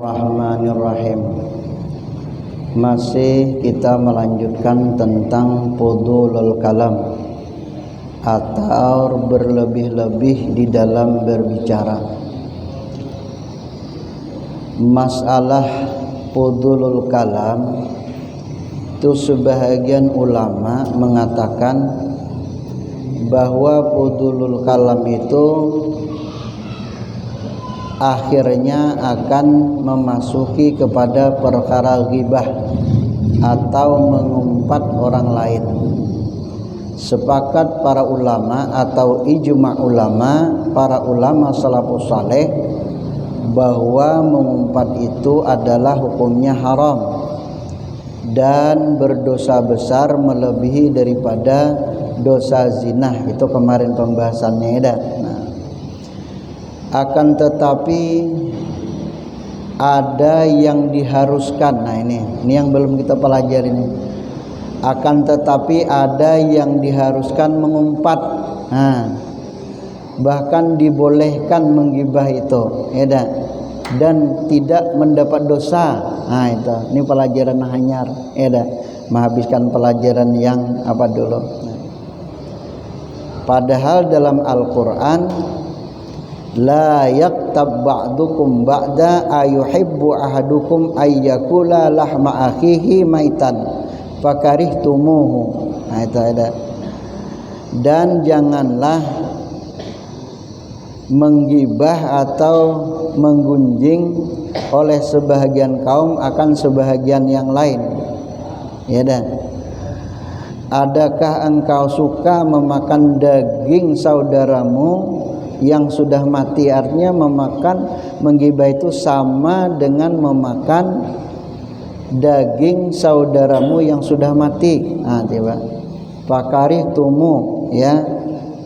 Bismillahirrahmanirrahim. Masih kita melanjutkan tentang fudulul kalam atau berlebih-lebih di dalam berbicara. Masalah fudulul kalam itu sebahagian ulama mengatakan bahwa fudulul kalam itu akhirnya akan memasuki kepada perkara ghibah atau mengumpat orang lain. Sepakat para ulama atau ijma' ulama, para ulama salafus saleh, bahwa mengumpat itu adalah hukumnya haram dan berdosa besar melebihi daripada dosa zina. Itu kemarin pembahasannya ya. Akan tetapi ada yang diharuskan. Nah ini yang belum kita pelajari ini. Akan tetapi ada yang diharuskan mengumpat. Nah, bahkan dibolehkan menggibah itu, ya dah. Dan tidak mendapat dosa. Nah itu. Ini pelajaran hanyar, ya dah. Menghabiskan pelajaran yang apa dulu. Nah. Padahal dalam Al-Qur'an la yaktab ba'dukum ba'da ayuhibbu ahadukum ayyakula lahma akhihi maitan fakarihtumuhu. Nah itu ada. Dan janganlah menggibah atau menggunjing oleh sebahagian kaum akan sebahagian yang lain. Ya dah. Adakah engkau suka memakan daging saudaramu yang sudah mati? Artinya menggibah itu sama dengan memakan daging saudaramu yang sudah mati. Nah, coba. Fakarihtumu, ya.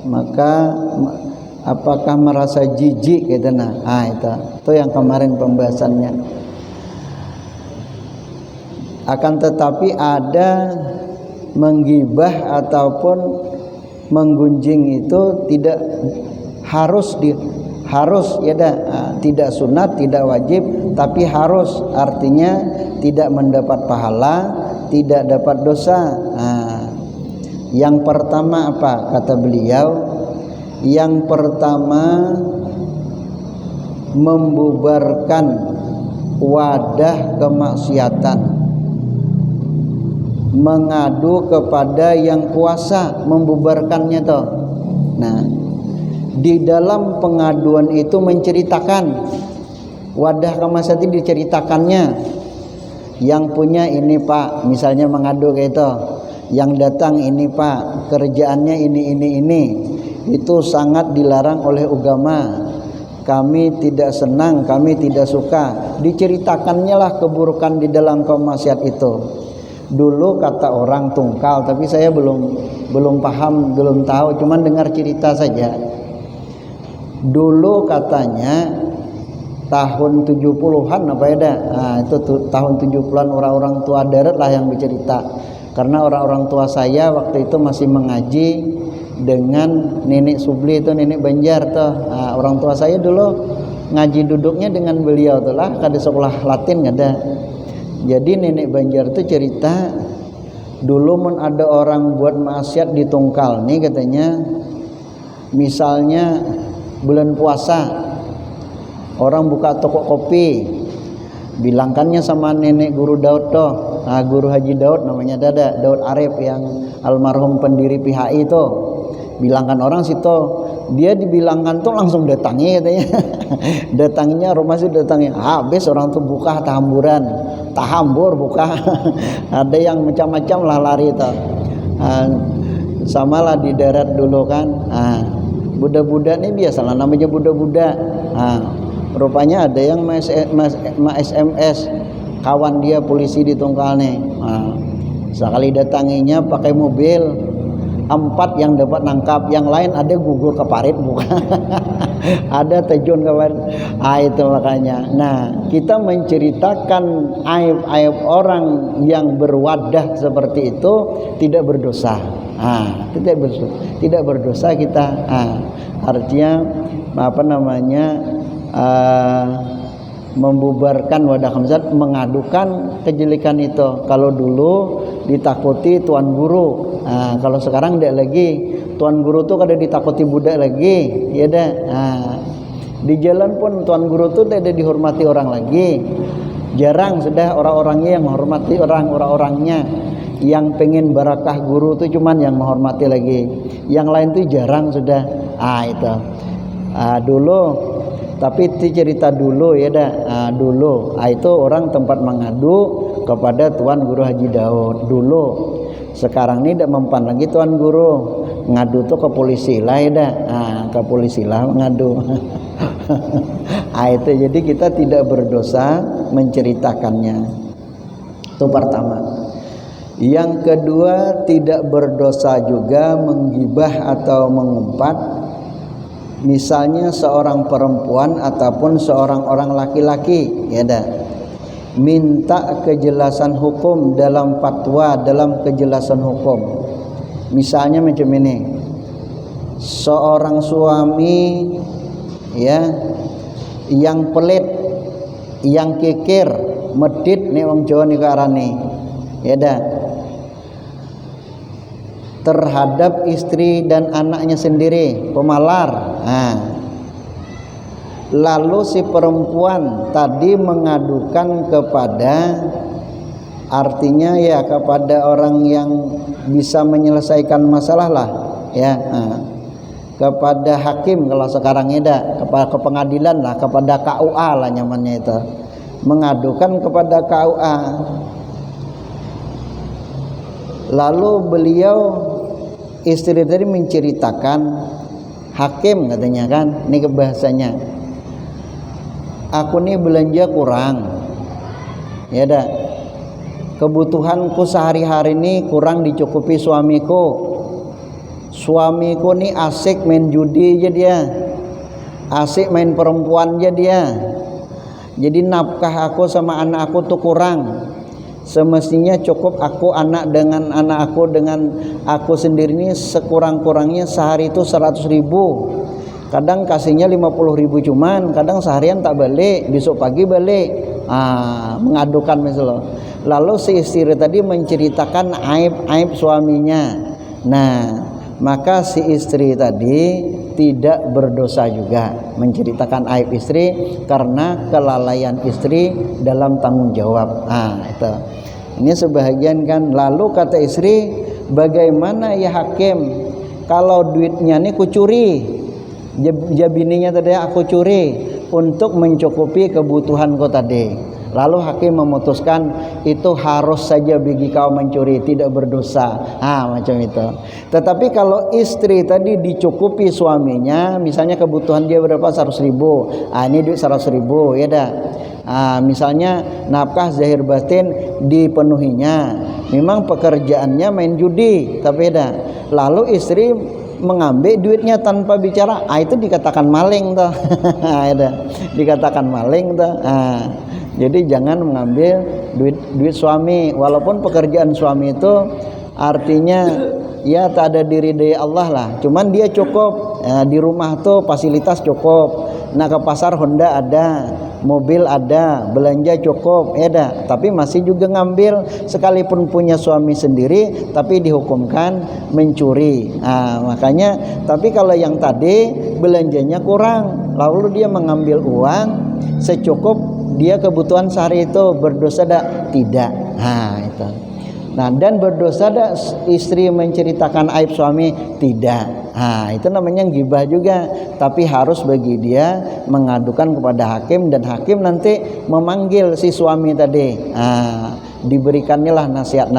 Maka apakah merasa jijik gitu nah. Ah itu yang kemarin pembahasannya. Akan tetapi ada menggibah ataupun menggunjing itu tidak harus ya dah, tidak sunat, tidak wajib, tapi harus, artinya tidak mendapat pahala, tidak dapat dosa. Yang pertama apa kata beliau? Yang pertama membubarkan wadah kemaksiatan, mengadu kepada yang kuasa, membubarkannya toh. Nah, di dalam pengaduan itu menceritakan wadah kemaksiatan, diceritakannya yang punya ini Pak, misalnya mengadu kayak itu, yang datang ini Pak, kerjaannya ini, itu sangat dilarang oleh agama, kami tidak senang, kami tidak suka. Diceritakannya lah keburukan di dalam kemaksiat itu. Dulu kata orang tungkal, tapi saya belum paham, belum tahu, cuman dengar cerita saja. Dulu katanya tahun 70-an apa ya dah. Nah, itu tahun 70-an orang-orang tua darat lah yang bercerita. Karena orang-orang tua saya waktu itu masih mengaji dengan nenek Subli itu, nenek Banjar tuh. Nah, orang tua saya dulu ngaji duduknya dengan beliau tuh lah, kada sekolah Latin ada. Jadi nenek Banjar itu cerita dulu mun ada orang buat maksiat di Tungkal nih katanya, misalnya bulan puasa orang buka toko kopi, bilangkannya sama nenek guru Daud toh, guru Haji Daud namanya Daud Arif yang almarhum pendiri PHI itu, bilangkan orang situ, dia dibilangkan tuh langsung datangi katanya. Datangnya rumah sih datangnya habis orang tuh buka tahambur buka. Ada yang macam-macam lah lari itu. Sama lah di darat dulu kan. Budak-budak ini biasalah namanya budak-budak. Rupanya ada yang SMS kawan dia polisi di Tungkal nih. Sekali datanginya pakai mobil, 4 yang dapat nangkap, yang lain ada gugur ke parit bukan. Ada terjun ke parit. Itu makanya. Nah, kita menceritakan aib-aib orang yang berwadah seperti itu tidak berdosa. Tidak berdosa kita. Artinya membubarkan wadah khamsat, mengadukan kejelekan itu. Kalau dulu ditakuti tuan guru, kalau sekarang tidak lagi. Tuan guru tuh kada ditakuti budak lagi, ya dah. Di jalan pun tuan guru tuh tidak dihormati orang lagi. Jarang sudah orang-orangnya yang menghormati orang-orangnya. Yang pengen barakah guru tuh cuman yang menghormati lagi. Yang lain tuh jarang sudah. Itu. Dulu, tapi itu cerita dulu ya dah. Dulu, itu orang tempat mengadu kepada Tuan Guru Haji Daud dulu. Sekarang ini tidak mempan lagi Tuan Guru, ngadu tuh ke polisi lah ya dah. Ke polisi lah mengadu. Itu jadi kita tidak berdosa menceritakannya. Itu pertama. Yang kedua, tidak berdosa juga menggibah atau mengumpat. Misalnya seorang perempuan ataupun seorang orang laki-laki, ya dah, minta kejelasan hukum dalam fatwa, dalam kejelasan hukum. Misalnya macam ini, seorang suami ya yang pelit, yang kikir, medit nih wong Jawa nih karane, ya dah, terhadap istri dan anaknya sendiri, pemalar. Lalu si perempuan tadi mengadukan kepada, artinya ya kepada orang yang bisa menyelesaikan masalah lah, ya, kepada hakim kalau sekarang ada, kepada ke pengadilan lah, kepada KUA lah nyamannya itu, mengadukan kepada KUA. Lalu beliau, istri tadi menceritakan, hakim katanya kan, ini bahasanya, aku nih belanja kurang, ya dah, kebutuhanku sehari-hari ini kurang dicukupi suamiku. Suamiku nih asik main judi aja dia, asik main perempuan aja dia. Jadi nafkah aku sama anak aku tuh kurang. Semestinya cukup aku anak dengan anak aku dengan aku sendiri ini sekurang-kurangnya sehari itu 100.000. Kadang kasihnya 50.000 cuman, kadang seharian tak balik, besok pagi balik. Mengadukan misalnya. Lalu si istri tadi menceritakan aib-aib suaminya. Nah, maka si istri tadi tidak berdosa juga menceritakan aib istri karena kelalaian istri dalam tanggung jawab. Itu. Ini sebahagian kan. Lalu kata istri, bagaimana ya hakim kalau duitnya ini kucuri, jabininya tadi aku curi untuk mencukupi kebutuhanku tadi. Lalu hakim memutuskan itu harus saja bagi kau mencuri, tidak berdosa. Macam itu. Tetapi kalau istri tadi dicukupi suaminya, misalnya kebutuhan dia berapa, 100.000. Ini duit 100.000 ya dah. Misalnya nafkah zahir batin dipenuhinya. Memang pekerjaannya main judi, tapi dah. Lalu istri mengambil duitnya tanpa bicara, itu dikatakan maling tuh. Dikatakan maling tuh. Jadi jangan mengambil duit suami, walaupun pekerjaan suami itu artinya ya tak ada diridai Allah lah. Cuman dia cukup, di rumah tuh fasilitas cukup. Nah ke pasar Honda ada, mobil ada, belanja cukup, ada. Tapi masih juga ngambil, sekalipun punya suami sendiri, tapi dihukumkan mencuri. Makanya, tapi kalau yang tadi belanjanya kurang, lalu dia mengambil uang secukup dia kebutuhan sehari itu, berdosa tidak? Itu. Nah, dan berdosa istri menceritakan aib suami? Tidak. Itu namanya gibah juga, tapi harus bagi dia mengadukan kepada hakim, dan hakim nanti memanggil si suami tadi. Diberikanlah nasihat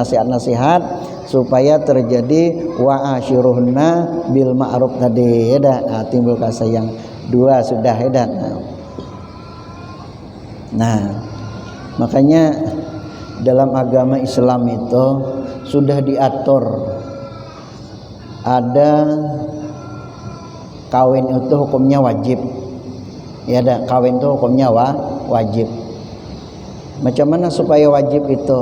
supaya terjadi wa ashiruhunna bil ma'ruf tadi. Ya, timbul kasih yang dua sudah ya. Nah, makanya dalam agama Islam itu sudah diatur, ada kawin itu hukumnya wajib. Ya, ada kawin itu hukumnya wajib. Macam mana supaya wajib itu?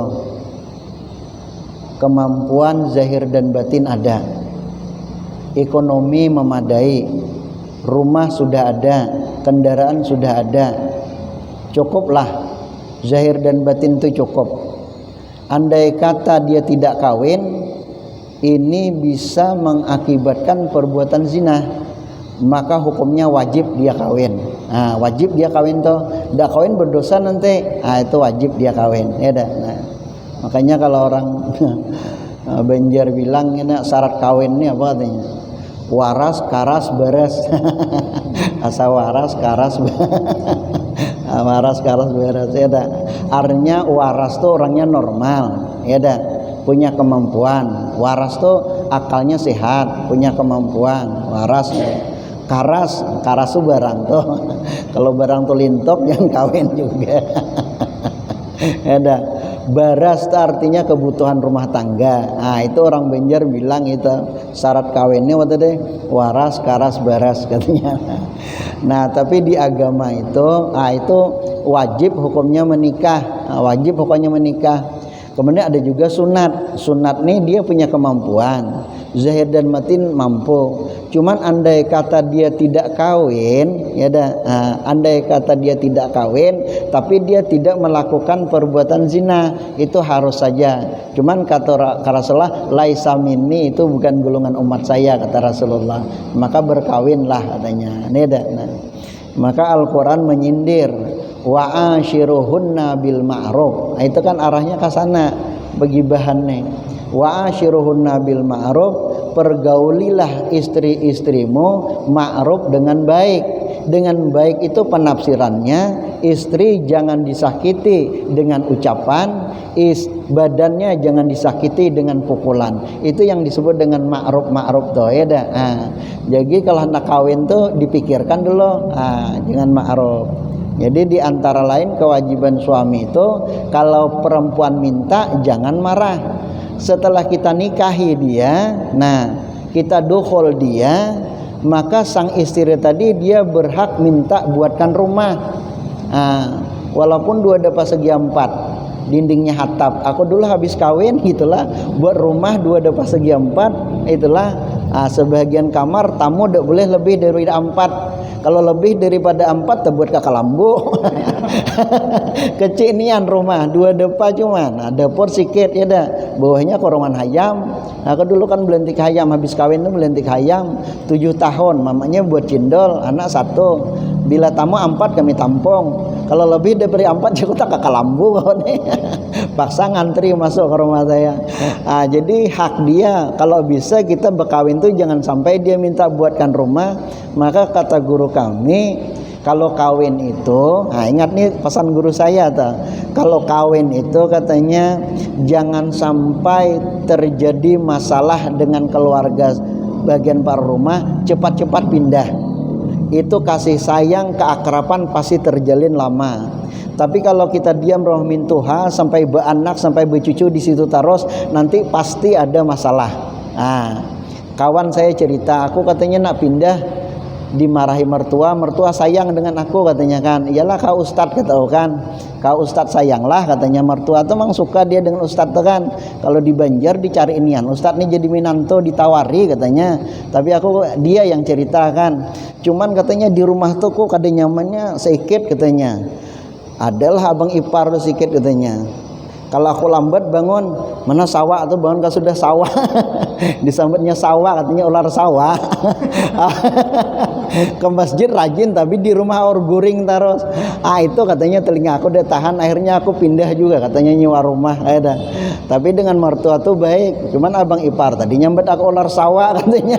Kemampuan zahir dan batin ada, ekonomi memadai, rumah sudah ada, kendaraan sudah ada. cukuplah zahir dan batin itu cukup. Andai kata dia tidak kawin, ini bisa mengakibatkan perbuatan zina, maka hukumnya wajib dia kawin. Nah, wajib dia kawin toh, tidak kawin berdosa nanti. Nah, itu wajib dia kawin. Ya dah. Nah, makanya kalau orang Banjar bilang ini syarat kawin ini apa katanya? Waras, karas, beres. Asa waras, karas, waras, karas, beres. Ya dah. Artinya waras tuh orangnya normal. Ya dah. Punya kemampuan. Waras tuh akalnya sehat, punya kemampuan. Waras. Karas tuh barang tuh. Kalau barang tuh lintok jangan kawin juga. Ada baras itu artinya kebutuhan rumah tangga. Nah, itu orang Banjar bilang itu syarat kawinnya waktu deh waras, karas, baras katanya. Nah, tapi di agama itu, itu wajib hukumnya menikah. Nah, wajib hukumnya menikah. Kemudian ada juga sunat. Sunat nih dia punya kemampuan. Zahir dan batin mampu. Cuman andai kata dia tidak kawin, ya dah. Andai kata dia tidak kawin, tapi dia tidak melakukan perbuatan zina, itu harus saja. Cuman kata Rasulullah, laisa minni, itu bukan golongan umat saya, kata Rasulullah. Maka berkawinlah katanya. Ini dah. Nah, maka Al-Quran menyindir, wa ashiruhunna bil ma'ruf. Nah, itu kan arahnya ke sana bagi bahannya. Wa ashiruhunna bil ma'ruf, pergaulilah istri-istrimu ma'ruf dengan baik. Dengan baik itu penafsirannya, istri jangan disakiti dengan ucapan, badannya jangan disakiti dengan pukulan. Itu yang disebut dengan ma'ruf tuh ya dah. Jadi kalau hendak kawin tuh dipikirkan dulu, jangan ma'ruf. Jadi di antara lain kewajiban suami itu kalau perempuan minta jangan marah. Setelah kita nikahi dia, nah kita dukhul dia, maka sang istri tadi dia berhak minta buatkan rumah. Walaupun 2 dapa segi 4, dindingnya hatap. Aku dulu habis kawin gitulah, buat rumah 2 dapa segi 4, itulah sebagian kamar tamu tidak boleh lebih dari 4. Kalau lebih daripada 4 terbuat kakak lambu. Kecil nian rumah 2 depa cuman dapur sikit ya dah, bawahnya korongan hayam. Aku dulu kan belentik hayam, habis kawin tuh belentik hayam 7 tahun, mamanya buat cindol, anak 1. Bila tamu 4 kami tampung, kalau lebih dari 4 cukup tak kakak lambu kau nih. Paksa ngantri masuk ke rumah saya. Jadi hak dia, kalau bisa kita berkawin tuh jangan sampai dia minta buatkan rumah. Maka kata guru kami, kalau kawin itu, ingat nih pesan guru saya tuh, kalau kawin itu katanya jangan sampai terjadi masalah dengan keluarga bagian para rumah, cepat-cepat pindah. Itu kasih sayang, keakraban pasti terjalin lama. Tapi kalau kita diam roh mintuha sampai beranak sampai bercucu di situ terus, nanti pasti ada masalah. Kawan saya cerita, aku katanya nak pindah, dimarahi mertua sayang dengan aku katanya kan. Iyalah kau ustad kata kan, kau ustad sayanglah katanya. Mertua tuh memang suka dia dengan ustad tuh kan. Kalau di Banjar dicari inian ustad nih jadi minanto ditawari katanya. Tapi aku dia yang cerita kan. Cuman katanya di rumah tuh kok kada nyamannya sedikit katanya. Adalah abang ipar tuh sedikit katanya. Kalau aku lambat bangun, mana sawah atau bangun kalau sudah sawah. Disambutnya sawah katanya ular sawah. Ke masjid rajin tapi di rumah or guring terus. Itu katanya telinga aku udah tahan, akhirnya aku pindah juga katanya nyewa rumah. Tapi dengan mertua tuh baik. Cuman abang ipar tadi nyambut aku ular sawah katanya.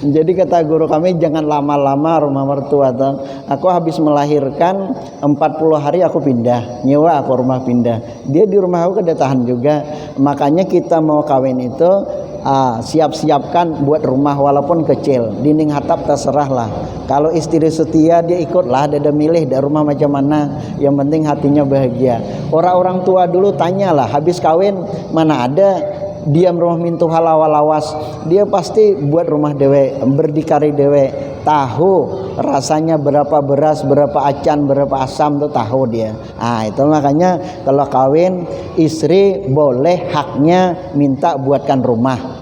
Jadi kata guru kami jangan lama-lama rumah mertua tuh. Aku habis melahirkan 40 hari aku pindah, nyewa aku rumah pindah. Dia di rumah aku kada tahan juga. Makanya kita mau kawin itu siap-siapkan buat rumah walaupun kecil, dinding hatap terserah lah. Kalau istri setia dia ikutlah, dia ada milih dari rumah macam mana, yang penting hatinya bahagia. Orang-orang tua dulu tanyalah habis kawin mana ada diam rumah mintu halawalawas, dia pasti buat rumah dewe, berdikari dewe, tahu rasanya berapa beras, berapa acan, berapa asam tuh tahu dia. Itu makanya kalau kawin istri boleh haknya minta buatkan rumah.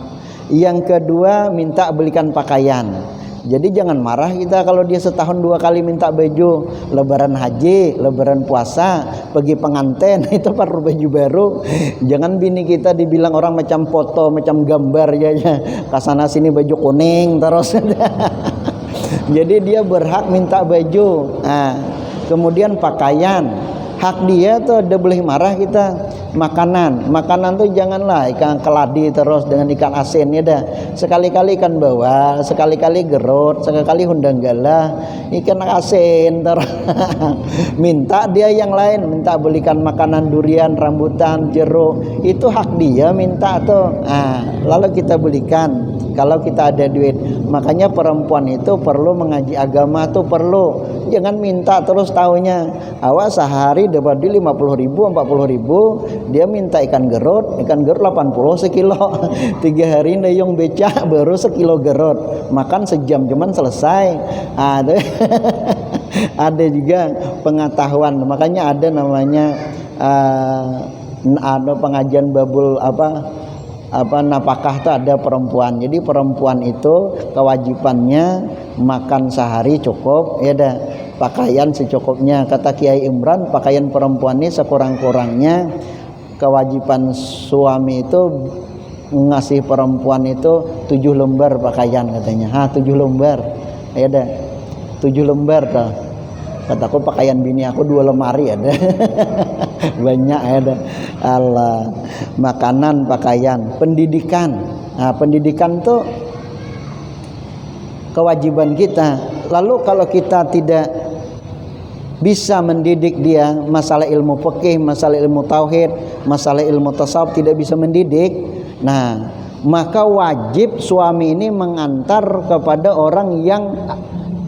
Yang kedua minta belikan pakaian. Jadi jangan marah kita kalau dia setahun 2 kali minta baju, lebaran haji, lebaran puasa, pergi pengantin itu perlu baju baru. Jangan bini kita dibilang orang macam foto, macam gambar ya, kasana sini baju kuning terus. Jadi dia berhak minta baju. Nah, kemudian pakaian, hak dia tuh ada boleh marah kita. Makanan tuh janganlah ikan keladi terus dengan ikan asin ya dah. Sekali-kali ikan bawal, sekali-kali gerut, sekali-kali hundang galah, ikan asin terus. Minta dia yang lain, minta belikan makanan durian, rambutan, jeruk, itu hak dia minta tuh. Nah, lalu kita belikan kalau kita ada duit. Makanya perempuan itu perlu mengaji agama tuh perlu. Jangan minta terus taunya. Awas sehari dapat di 50.000, 40.000, dia minta ikan gerut 80 sekilo. 3 hari neyong becak baru sekilo gerut. Makan sejam cuman selesai. Ada juga pengetahuan. Makanya ada namanya ada pengajian babul napakah tuh ada perempuan. Jadi perempuan itu kewajibannya makan sehari cukup ya dah, pakaian secukupnya. Kata Kiai Imran, pakaian perempuan ini sekurang-kurangnya, kewajiban suami itu ngasih perempuan itu 7 lembar pakaian katanya. 7 lembar ya dah, 7 lembar tuh. Kataku pakaian bini aku 2 lemari ada. Banyak ada. Allah. Makanan, pakaian, pendidikan. Nah, pendidikan tuh kewajiban kita. Lalu kalau kita tidak bisa mendidik dia masalah ilmu fikih, masalah ilmu tauhid, masalah ilmu tasawuf, tidak bisa mendidik, nah maka wajib suami ini mengantar kepada orang yang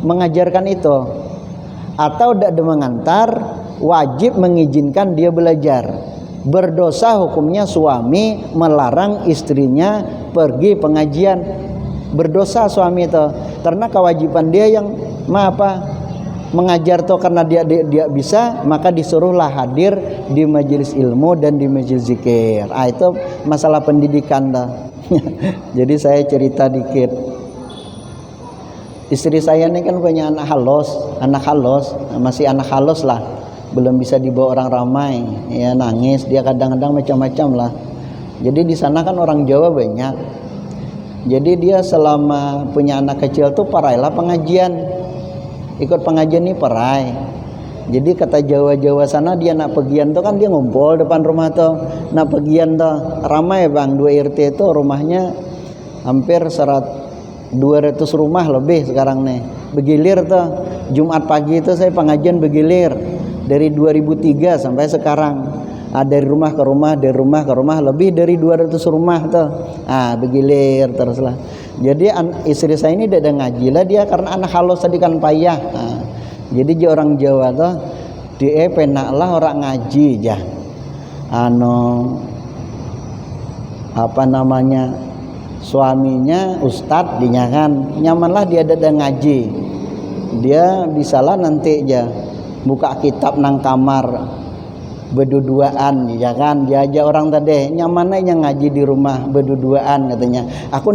mengajarkan itu. Atau tidak mengantar, wajib mengizinkan dia belajar. Berdosa hukumnya suami melarang istrinya pergi pengajian. Berdosa suami itu, karena kewajiban dia yang mengajar tuh, karena dia bisa, maka disuruhlah hadir di majelis ilmu dan di majelis zikir. Itu masalah pendidikan dah. Jadi saya cerita dikit. Istri saya ini kan punya anak halus, masih anak halus lah, belum bisa dibawa orang ramai, ya nangis dia kadang-kadang macam-macam lah. Jadi di sana kan orang Jawa banyak, jadi dia selama punya anak kecil tuh parailah pengajian, ikut pengajian nih parai. Jadi kata Jawa-Jawa sana, dia nak pegian tuh kan dia ngumpul depan rumah tuh, nak pegian tuh ramai bang, 2 RT itu rumahnya hampir 200 rumah lebih sekarang nih. Begilir tuh. Jumat pagi itu saya pengajian begilir dari 2003 sampai sekarang. Dari rumah ke rumah, dari rumah ke rumah, lebih dari 200 rumah tuh. Begilir teruslah. Jadi istri saya ini tidak ngaji lah dia, karena anak halus tadi kan payah. Jadi orang Jawa tuh dia penaklah orang ngaji ya. Suaminya ustadz dinyakan, nyamanlah dia ada ngaji, dia bisalah nanti aja buka kitab nang kamar berduaan ya kan, dia aja orang tadi nyamannya yang ngaji di rumah berduaan katanya. Aku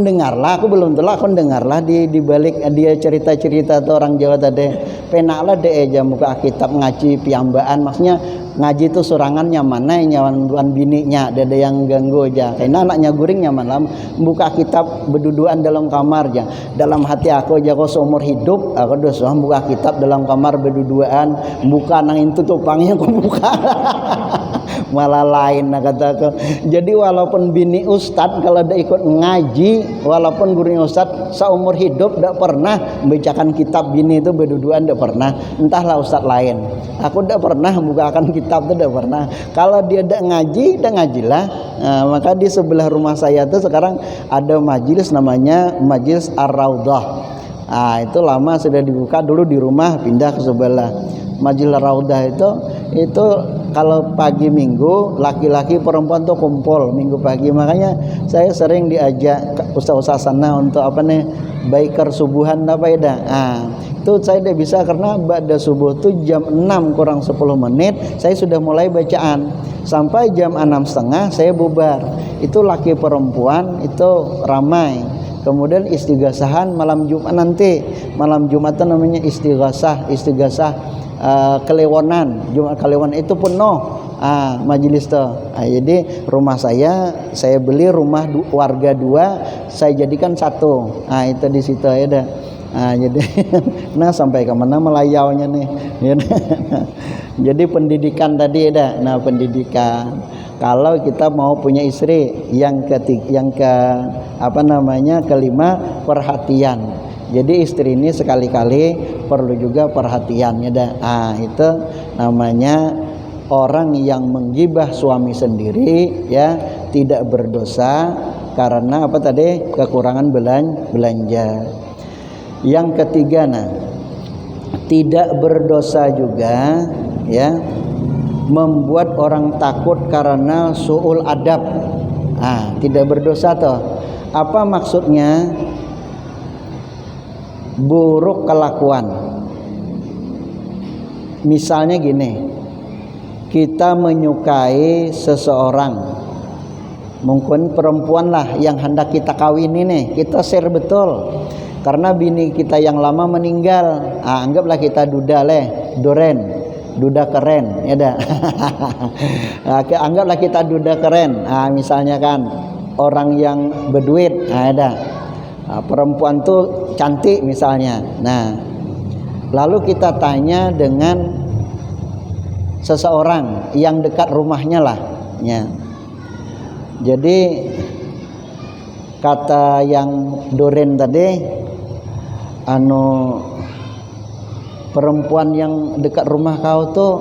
belum telah aku dengarlah di balik dia cerita-cerita tuh orang Jawa tadi, penaklah dia aja buka kitab ngaji piambaan, maksudnya ngaji itu sorangan nyaman bininya, ada yang ganggu aja. Karena anaknya guring nyaman lah, buka kitab berduduan dalam kamar aja. Dalam hati aku aja, kok seumur hidup aku dosa buka kitab dalam kamar berduduan, buka nang itu tupangnya aku buka. Malah lain kata aku. Jadi walaupun bini ustad kalau dia ikut ngaji, walaupun gurunya ustad seumur hidup tidak pernah membacakan kitab bini itu berduduan, tidak pernah. Entahlah ustad lain, aku tidak pernah membukakan kitab itu, tidak pernah. Kalau dia tidak ngajilah. Maka di sebelah rumah saya itu sekarang ada majelis namanya Majelis Ar-Raudhah. Itu lama sudah dibuka, dulu di rumah pindah ke sebelah. Majelis Ar-Raudhah itu kalau pagi minggu laki-laki perempuan tuh kumpul minggu pagi. Makanya saya sering diajak ustaz-ustaz sana untuk baiker subuhan itu saya tidak bisa, karena ba'da subuh tuh jam 6 kurang 10 menit saya sudah mulai bacaan sampai jam 6.30 saya bubar. Itu laki perempuan itu ramai. kemudian istighasahan malam Jumat nanti. Malam Jumat itu namanya istighasah kelewonan. Jumat kelewonan itu penuh majelis tuh. Jadi rumah saya beli rumah warga 2, saya jadikan 1. Itu di situ ya dah. Jadi nah sampai ke mana melayaunya nih. Jadi pendidikan tadi ya dah. Nah, pendidikan. Kalau kita mau punya istri yang kelima, perhatian. Jadi istri ini sekali-kali perlu juga perhatian ya dah. Itu namanya orang yang menggibah suami sendiri ya tidak berdosa karena apa tadi? Kekurangan belanja. Yang ketiga, tidak berdosa juga ya membuat orang takut karena su'ul adab. Tidak berdosa toh. Apa maksudnya? Buruk kelakuan. Misalnya gini, kita menyukai seseorang, mungkin perempuan lah yang hendak kita kawin ini, kita share betul. Karena bini kita yang lama meninggal, anggaplah kita duda keren ya dah. Anggaplah kita duda keren. Misalnya kan orang yang berduit, ya dah. Perempuan tuh cantik misalnya. Nah, lalu kita tanya dengan seseorang yang dekat rumahnya lah ya. Jadi kata yang Doren tadi, perempuan yang dekat rumah kau tuh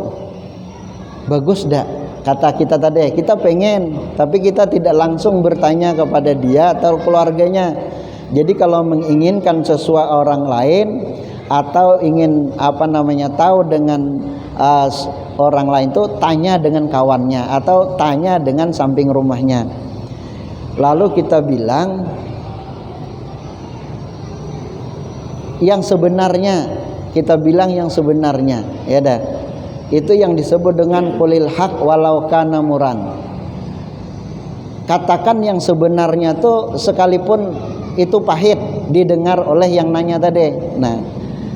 bagus dak? Kata kita tadi, kita pengen, tapi kita tidak langsung bertanya kepada dia atau keluarganya. Jadi kalau menginginkan sesuatu orang lain atau ingin tahu dengan orang lain tuh tanya dengan kawannya atau tanya dengan samping rumahnya. Lalu kita bilang yang sebenarnya, ya dah. Itu yang disebut dengan qulil haq walau kana muran. Katakan yang sebenarnya tuh sekalipun itu pahit didengar oleh yang nanya tadi. Nah,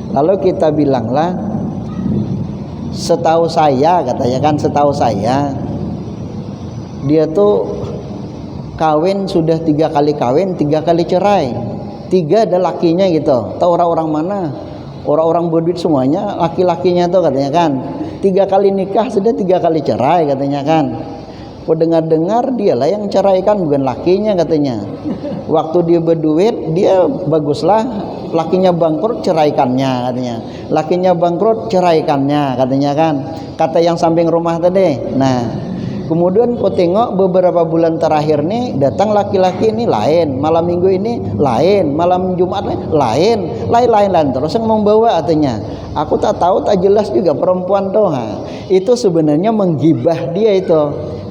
lalu kita bilanglah, setahu saya, katanya kan, setahu saya dia tuh kawin sudah 3 kali kawin, 3 kali cerai. 3 ada lakinya gitu. Tahu orang-orang mana? Orang-orang berduit semuanya laki-lakinya tuh katanya kan. 3 kali nikah sudah 3 kali cerai katanya kan. Dengar-dengar dialah yang ceraikan, bukan lakinya katanya. Waktu dia berduit dia baguslah, lakinya bangkrut ceraikannya katanya. Lakinya bangkrut ceraikannya katanya kan. Kata yang samping rumah tadi. Nah, kemudian kau tengok beberapa bulan terakhir nih datang laki-laki ini lain, malam minggu ini lain, malam Jumat lain terus yang membawa katanya. Aku tak tahu, tak jelas juga perempuan tuh. Itu sebenarnya menggibah dia, itu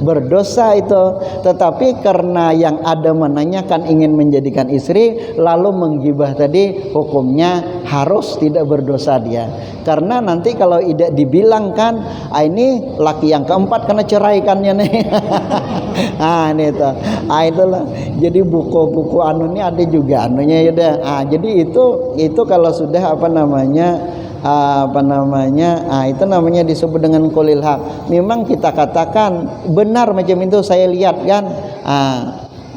berdosa itu. Tetapi karena yang ada menanyakan ingin menjadikan istri lalu menggibah tadi, hukumnya harus tidak berdosa dia. Karena nanti kalau tidak dibilangkan, ini laki yang keempat kena ceraikannya nih. Ini tuh. Itulah. Jadi buku-buku ini ada juga anunya ya dah. Jadi itu kalau sudah itu namanya disebut dengan qulil haq. Memang kita katakan benar macam itu, saya lihat kan.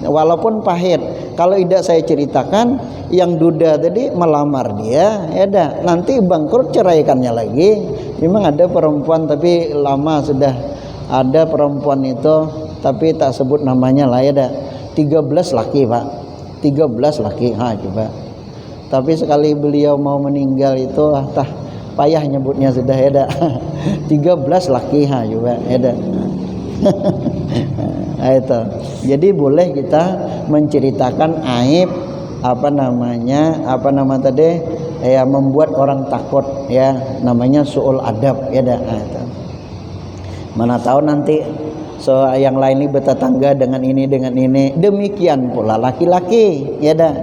Walaupun pahit. Kalau tidak saya ceritakan, yang duda tadi melamar dia, ya dah, nanti bangkrut ceraikannya lagi. Memang ada perempuan, tapi lama sudah ada perempuan itu, tapi tak sebut namanya lah ya dah. 13 laki Pak, 13 laki. Coba. Tapi sekali beliau mau meninggal itu payah nyebutnya sudah ya dah. 13 laki juga ya dah. Itu. Jadi boleh kita menceritakan aib membuat orang takut ya, namanya su'ul adab ya dah. Itu. Mana tahu nanti yang lain ini bertetangga dengan ini. Demikian pula laki-laki ya dah.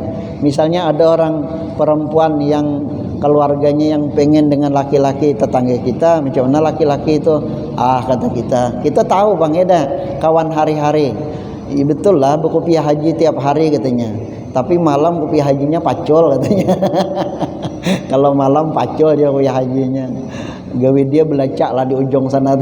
Misalnya ada orang perempuan yang keluarganya yang pengen dengan laki-laki tetangga kita, macam mana laki-laki itu? Kata kita tahu Bang Eda, kawan hari-hari. Betul lah, berkopiah haji tiap hari katanya. tapi malam kopi hajinya pacol katanya. Kalau malam pacol dia kopi hajinya, gawe dia belacak lah di ujung sana.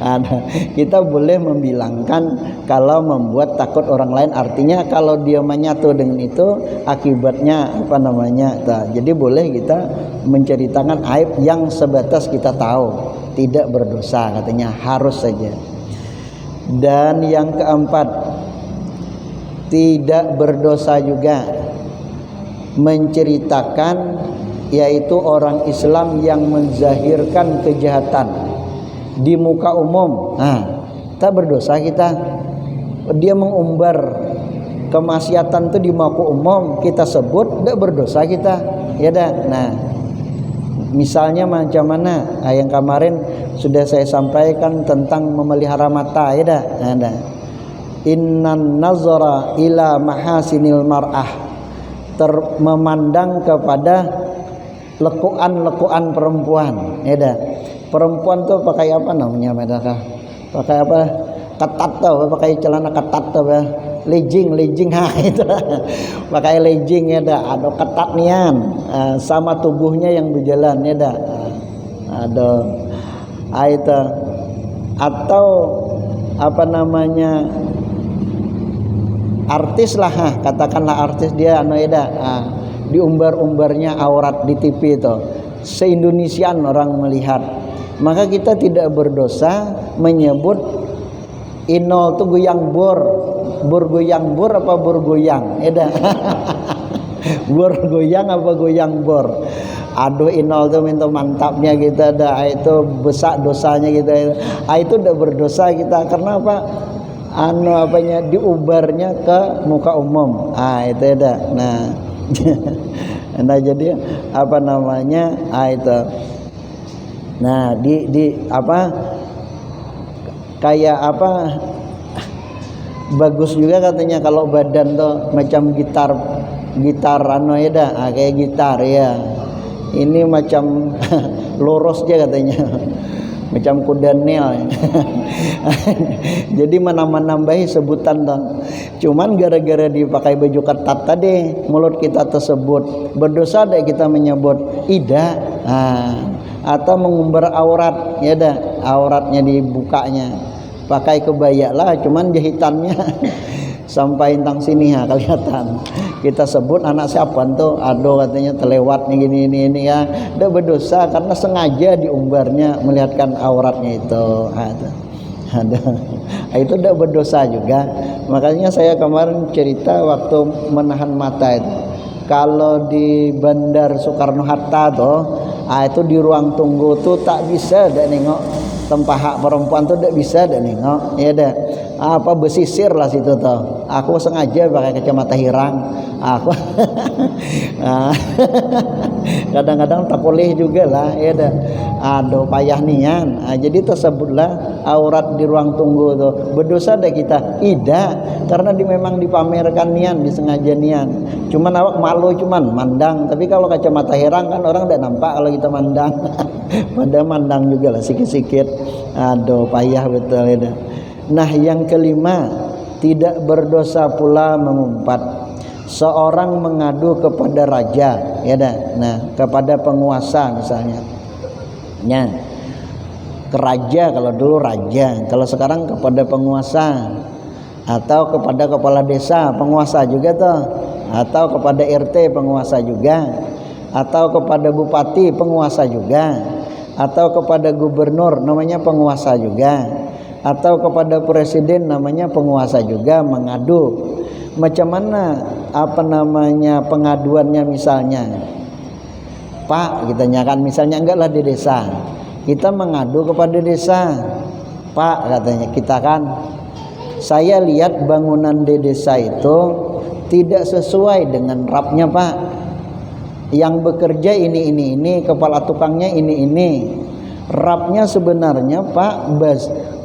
Ada. Kita boleh membilangkan kalau membuat takut orang lain, artinya kalau dia menyatu dengan itu akibatnya apa namanya. Jadi boleh kita menceritakan aib yang sebatas kita tahu, tidak berdosa katanya, harus saja. Dan yang keempat, tidak berdosa juga menceritakan, yaitu orang Islam yang menzahirkan kejahatan di muka umum. Tak berdosa kita. Dia mengumbar kemaksiatan itu di muka umum, kita sebut, tak berdosa kita. Ya dah. Nah, misalnya macam mana? Yang kemarin sudah saya sampaikan tentang memelihara mata. Ya dah. Nah, innan nazara ila mahasinil mar'ah, memandang kepada lekuan-lekuan perempuan. Ya dah. Perempuan tuh pakai apa namanya mereka? Pakai apa? Ketat tuh, pakai celana ketat tuh, legging itu. Pakai legging ya dah, ada ketat nian, sama tubuhnya yang berjalan ya dah. Ada itu, atau apa namanya? Artis lah, katakanlah artis dia anu ya dah, diumbar-umbarnya aurat di TV itu. Se-Indonesiaan orang melihat. Maka kita tidak berdosa menyebut inol itu goyang bor goyang bor apa bor goyang, eda. Bor goyang apa goyang bor. Aduh inol itu minta mantapnya kita ada, itu besar dosanya kita. Itu udah berdosa kita karena apa? Anu apanya diubarnya ke muka umum. Itu ada. Nah, jadi apa namanya? Itu. Nah, di apa kayak apa bagus juga katanya kalau badan tuh macam gitar anu ya dah, kayak gitar ya. Ini macam lurus aja katanya. Macam kuda nil. Jadi menambah-nambahi sebutan tuh. Cuman gara-gara dipakai baju ketat tadi, mulut kita tersebut berdosa deh kita menyebut ida. Atau mengumbar aurat ya dah, auratnya dibukanya pakai kebaya lah, cuman jahitannya sampai tang sini kelihatan. Kita sebut anak siapa tuh, aduh katanya terlewat nih gini ya, udah berdosa karena sengaja diumbarnya melihatkan auratnya itu. Itu udah berdosa juga. Makanya saya kemarin cerita waktu menahan mata itu, kalau di Bandar Soekarno Hatta tuh, itu di ruang tunggu tuh tak bisa dah nengok tempah perempuan tuh tak bisa dah nengok ya dah. Apa besisir lah situ tuh. Aku sengaja pakai kacamata hirang. Aku kadang-kadang tak boleh juga lah ya dah. Aduh payah nian. Jadi tersebutlah aurat di ruang tunggu tuh. Berdosa dah kita. Tidak, karena memang dipamerkan nian, disengaja nian. Cuman awak malu cuman mandang. Tapi kalau kacamata hirang kan orang tidak nampak kalau kita mandang. Padahal mandang juga lah sikit-sikit. Aduh payah betul ya dah. Nah, yang kelima, tidak berdosa pula mengumpat. Seorang mengadu kepada raja, ya dah. Nah, kepada penguasa misalnya. Ya. Ke raja, kalau dulu raja, kalau sekarang kepada penguasa atau kepada kepala desa, penguasa juga tuh. Atau kepada RT, penguasa juga. Atau kepada bupati, penguasa juga. Atau kepada gubernur, namanya penguasa juga. Atau kepada presiden, namanya penguasa juga, mengadu. Macam mana apa namanya pengaduannya misalnya? Pak, kita nyakan misalnya enggaklah di desa. Kita mengadu kepada desa. Pak, katanya kita kan, saya lihat bangunan di desa itu tidak sesuai dengan rapnya Pak. Yang bekerja ini, kepala tukangnya ini. Rapnya sebenarnya Pak,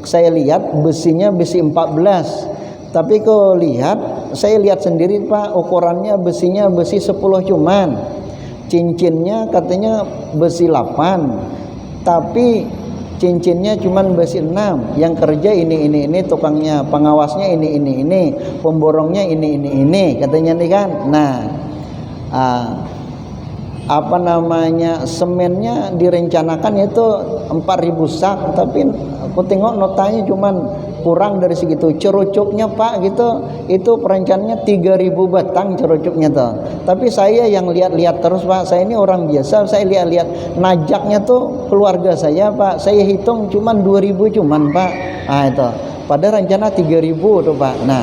saya lihat besinya besi 14. Tapi kalau lihat, saya lihat sendiri Pak, ukurannya besinya besi 10 cuman. Cincinnya katanya besi 8. Tapi cincinnya cuman besi 6, yang kerja ini, tukangnya, pengawasnya ini, pemborongnya ini, katanya nih kan. Nah, apa namanya, semennya direncanakan itu 4.000 sak, tapi aku tengok notanya cuman kurang dari segitu. Cerucuknya Pak gitu, itu perencanaannya 3.000 batang cerucuknya tuh. Tapi saya yang lihat-lihat terus Pak, saya ini orang biasa, saya lihat-lihat najaknya tuh keluarga saya Pak, saya hitung cuman 2.000 cuman Pak. Nah itu, pada rencana 3.000 tuh Pak. Nah,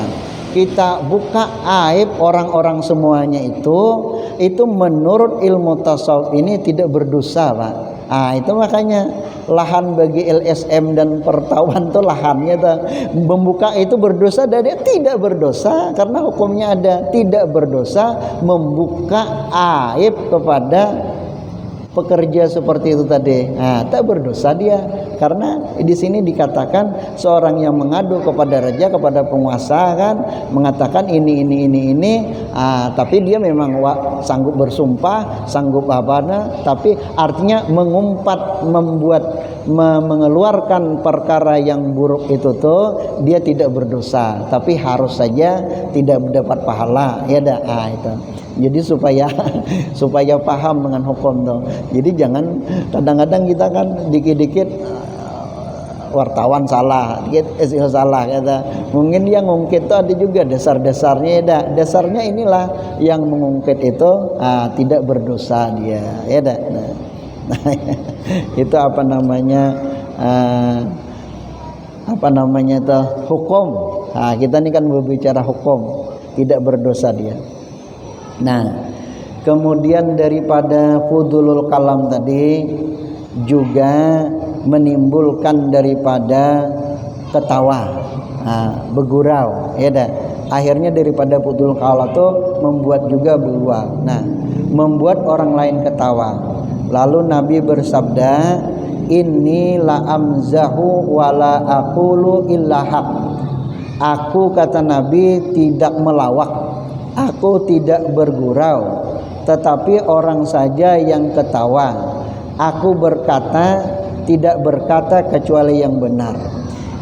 kita buka aib orang-orang semuanya itu menurut ilmu tasawuf ini tidak berdosa Pak. Nah itu makanya lahan bagi LSM dan pertawan tuh lahannya tuh, membuka itu berdosa dan dia tidak berdosa karena hukumnya ada, tidak berdosa membuka aib kepada pekerja seperti itu tadi. Nah, tak berdosa dia karena di sini dikatakan seorang yang mengadu kepada raja, kepada penguasa kan, mengatakan ini tapi dia memang sanggup bersumpah, sanggup tapi artinya mengumpat, mengeluarkan perkara yang buruk itu tuh dia tidak berdosa, tapi harus saja tidak mendapat pahala ya dah. Itu jadi supaya paham dengan hukum tuh. Jadi jangan kadang-kadang kita kan dikit-dikit wartawan salah, dikit SEO salah kata. Mungkin yang ngungkit itu ada juga dasar-dasarnya ya dah. Dasarnya inilah yang mengungkit itu tidak berdosa dia ya dah. Nah, itu apa namanya tuh hukum. Nah, kita ini kan berbicara hukum, tidak berdosa dia. Nah, kemudian daripada fudulul kalam tadi juga menimbulkan daripada ketawa, begurau, ya dah. Akhirnya daripada fudulul kalam itu membuat juga bergurau. Nah, membuat orang lain ketawa. Lalu Nabi bersabda, inni la amzahu wa la aqulu illa haq. Aku, kata Nabi, tidak melawak, aku tidak bergurau, tetapi orang saja yang ketawa. Aku berkata, tidak berkata kecuali yang benar.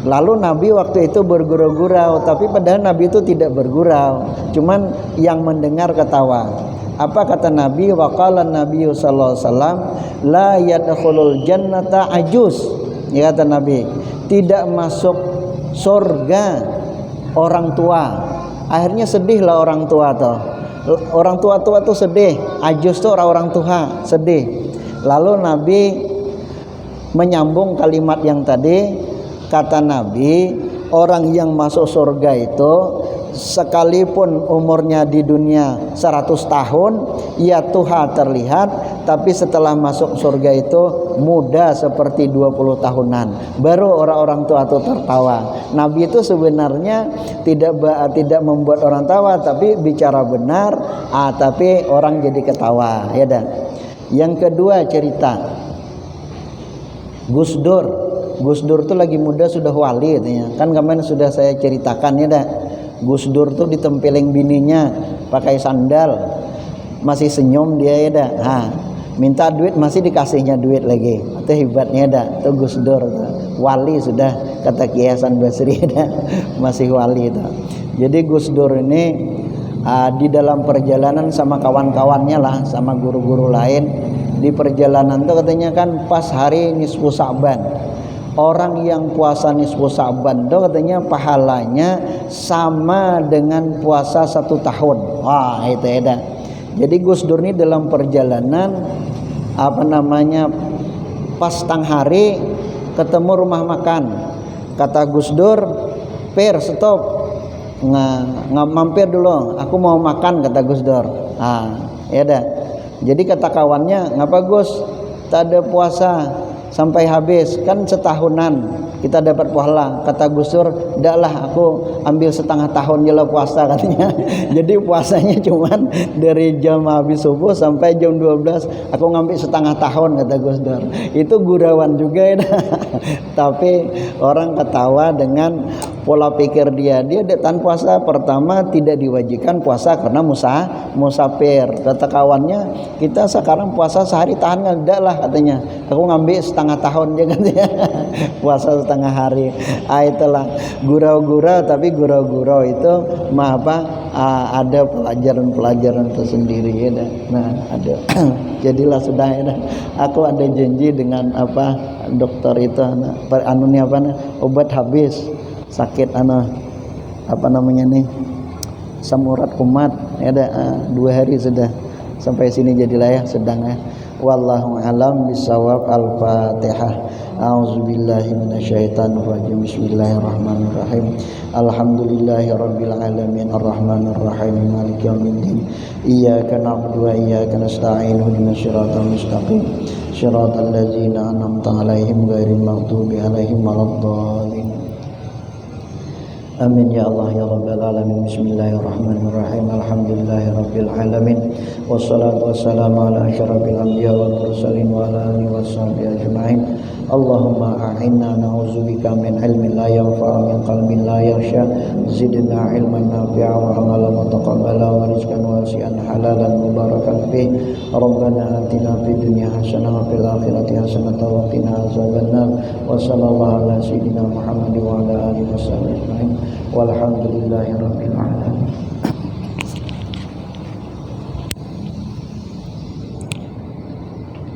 Lalu Nabi waktu itu bergurau-gurau, tapi padahal Nabi itu tidak bergurau, cuman yang mendengar ketawa. Apa kata Nabi? Wa qala Nabi sallallahu alaihi wasallam, la yadkhulul jannata ajuz. Ya kata Nabi, tidak masuk surga orang tua. Akhirnya sedihlah orang tua tuh. Orang tua-tua tuh sedih. Ajuz tuh orang tua, sedih. Lalu Nabi menyambung kalimat yang tadi. Kata Nabi, orang yang masuk surga itu sekalipun umurnya di dunia 100 tahun, ya Tuhan terlihat, tapi setelah masuk surga itu muda seperti 20 tahunan. Baru orang-orang tua itu tertawa. Nabi itu sebenarnya tidak membuat orang tawa, tapi bicara benar, tapi orang jadi ketawa, ya dah. Yang kedua cerita Gus Dur tuh lagi muda sudah wali katanya. Kan kemarin sudah saya ceritakan ya dah. Gus Dur tuh ditempeleng bininya pakai sandal, masih senyum dia ya dah. Minta duit masih dikasihnya duit lagi. Itu hebatnya dah. Itu Gus Dur tuh. Wali sudah, kata Kiai Hasan Basri dah. Masih wali itu. Jadi Gus Dur ini di dalam perjalanan sama kawan-kawannya lah, sama guru-guru lain, di perjalanan tuh katanya kan pas hari nisfu Sa'ban. Orang yang puasa nisfu Sa'ban itu katanya pahalanya sama dengan puasa 1 tahun. Wah, itu ya. Jadi Gus Dur ini dalam perjalanan pas tang hari ketemu rumah makan. Kata Gus Dur, "Per, stop. Nggak mampir dulu. Aku mau makan," kata Gus Dur. Ya dah. Jadi kata kawannya, "Ngapa Gus? Tak ada puasa sampai habis, kan setahunan kita dapat pahala. Kata Gus Dur, "Ndaklah, aku ambil setengah tahun jelas puasa," katanya. Jadi puasanya cuman dari jam habis subuh sampai jam 12, aku ngambil setengah tahun, kata Gus Dur. Itu gurauan juga ya. Tapi orang ketawa dengan pola pikir dia tan puasa. Pertama, tidak diwajibkan puasa karena musafir. Kata kawannya, "Kita sekarang puasa sehari tahan enggak lah," katanya. "Aku ngambil setengah tahun," dia katanya. Puasa setengah hari. Itulah gurau-gurau, tapi gurau-gurau itu ada pelajaran-pelajaran tersendiri ya. Nah, ada. Jadilah sudah ya. Aku ada janji dengan dokter itu obat habis sakit asam urat kumat ya, 2 hari sudah sampai sini jadilah ya sedang ya. Wallahu alam bisawab. Al-Fatihah. A'udzubillahi minasyaitonir rajim. Bismillahirrahmanirrahim. Alhamdulillahirabbil alamin arrahmanir rahim maliki yaumiddin. Iyyaka na'budu wa iyyaka nasta'in ihdinas siratal mustaqim siratal ladzina an'amta 'alaihim ghairil maghdubi 'alaihim waladdallin. Amin ya Allah ya Rabbal alamin. Bismillahirrahmanirrahim. Alhamdulillahirabbil alamin. Wassalatu wassalamu ala asyrafil anbiya wal mursalin wa ala alihi washabihi ajmain. Allahumma a'inna na'udzubika min ilmin la yanfa'u min qalbin la yakhsha. Zidna ilman nafi'a wa amalan mutaqabbala wa rizqan wasi'an halalan mubarakan fih. Rabbana atina fid dunya hasanah wa fil akhirati hasanah wa qina azabannar. Wa sallallahu ala sayyidina Muhammad wa ala alihi wasallam. Walhamdulillahirabbil alamin.